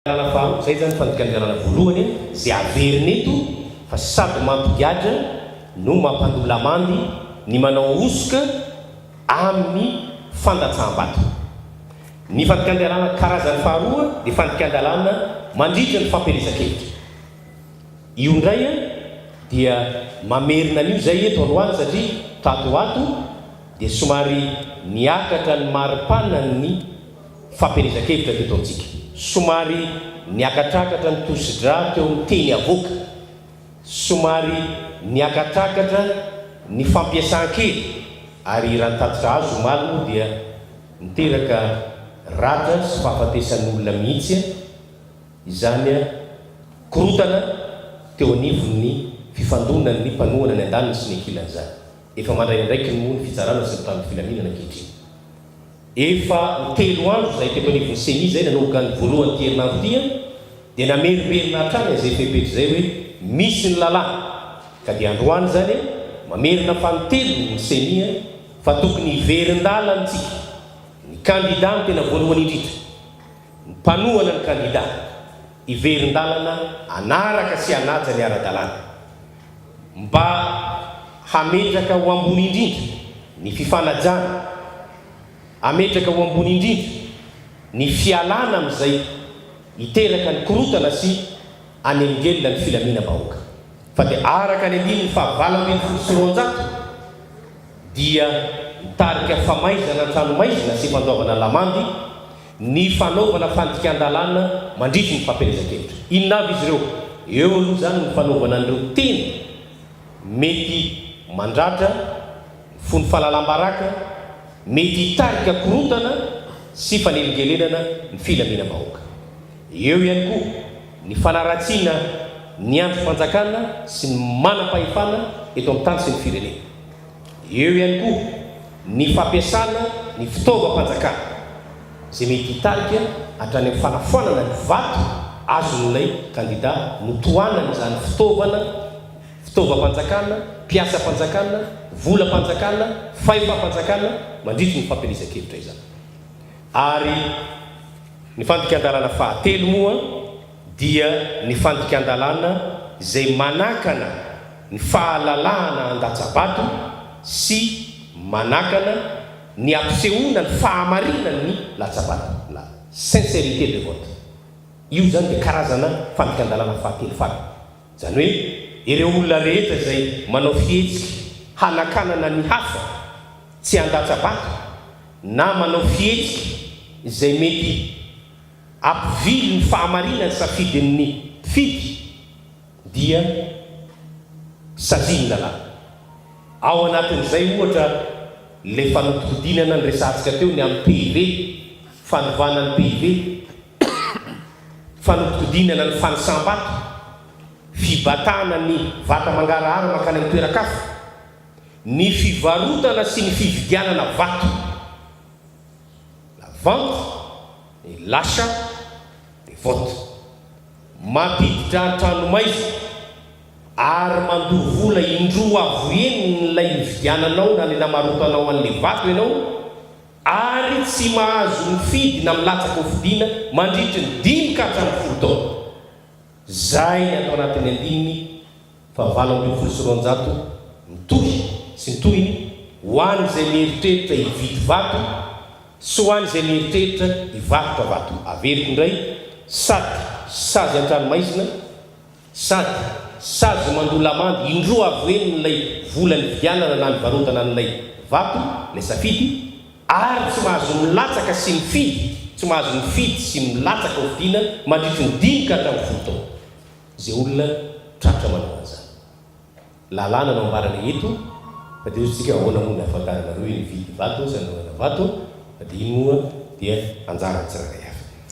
Zay zany fandikanana voalohany zay averina eto fa sady mampigadra no mampandolamandy ny manao osoka amin'ny fandatsaham-bato. Ny fandikan-dalàna karazany faharoa dia fandikan-dalàna mandritra ny fampielezan-kevitra. Io indray dia mamerina an'io zay eto androany satria tato ato dia somary niakatra ny maripana ny fampielezan-kevitra teto amintsika. Somary niakatrakatra ny tosidra teo amin'ny teny avoaka, somary niakatrakatra ny fampiasan-kely, ary raha nitatitra azo malino dia miteraka ratra sy fahafatesan'olona mihitsy izany korotana teo anivon'ny fifandonan'ny mpanohana ny an-daniny sy ny ankilan'izany. Efa mandray ndraiky ny moa ny fitsarana sy mitandro filaminana ankehitriny. Efa telo andro zay teto anivon'ny seni zay nanomboka ny voalohany ty herinandro tia dia namerimerina hatrany zay fepetry zay hoe misy ny lalàna, ka dia androany zany mamerina fanotelo ny seni fa tokony hiverin-dala antsika ny kandida ny tena voalohany indritra, ny mpanohana ny kandida hiverin-dalana anaraka sy anaja ny ara-dalàna mba hametraka ho ambony indrindra ny fifanajana, ametraka ho ambony indrindra ny fialana amin'izay hiteraka ny korotana sy anengelina ny filamina-bahoaka. Fa dia araka ny andiny ny fahavalambin'ny sy roanjato dia mitarika famaizana tranomaizina sy fandoavana lamandy ny fanaovana fandikan-dalàna mandritra ny fampielezan-kevitra. Inona avy izy ireo? Eo aloha zany ny fanaovana an'ireo teny mety mandratra fony fahalalam-baraka, mety hitarika korotana sy fanelingelenana ny filamina-bahoaka. Eo ihany koa ny fanaratsiana ny androm-panjakana sy ny manam-pahefana eto amin'ny tany sy ny firenena. Eo ihany koa ny fampiasana ny fitaovam-panjakana zay mety hitarika hatrany amin'ny fanafoanana ny vato azon'ilay kandida notoanana izany fitaovam-panjakana, mpiasa-panjakana, volam-panjakana, fahefam-panjakana mandritra ny fampielezan-kevitra izany. Ary ny fandikan-dalàna fahatelo moa dia ny fandikan-dalàna zay manakana ny fahalalahana an-datsabato sy manakana ny ampisehoana ny fahamarinan'ny latsabato, la sincérité de vote. Io zany dia karazana fandikan-dalàna fahatelo faty. Zany hoe ireo olona rehetra zay manao fihetsika hanakanana ny hafa tsy an-datsabato na manao fihetsika zay mety ampivily ny fahamarinany safidin'ny mpifidy dia saziana lalàna. Ao anatin'izay ohatra le fanodikodinana ny resantsika teo ny amin'ny PIV, fanovana ny PIV, fanodikodinana ny fanisambato, fibatana ny vata mangarahara makany amin'ny toeran-kafa, ny fivarotana sy ny fividianana vato, la vente et l'achat des votes, mampiditra tranomaizina ary mandovola indroa avoeniny ilay mividiananao na le namarotanao an'le vato ianao, ary tsy mahazo mifidy na milatsaka ho fidiana mandritra ny 5 ka hatramin'ny 10 taona. Zay ny atao anatin'ny andininy fahavalambin'ny sy roanjato mitohy sy nitohiny ho an'izay mieritreritra hividy vato sy ho an'izay mieritreritra hivarotra vato. Averiko indray sady sazy an-tranomaizina, sady sazy mandolamandy indroa avoeniny ilay vola ny vidianana na mivarotana an'ilay vato lay safidy, ary tsy mahazo milatsaka sy mifidy, tsy mahazo mifidy sy milatsaka ho fidiana mandritra ny 5 ka hatramin'ny 10 taona. Zay olona tratra manao an'izany. Lalàna no ambarana eto, fa dia ozy tsika ahoana moa ny ahafantarana roe ny vidy vato sy anonana vato, fa dia iny moa dia anjara ny tsirairay.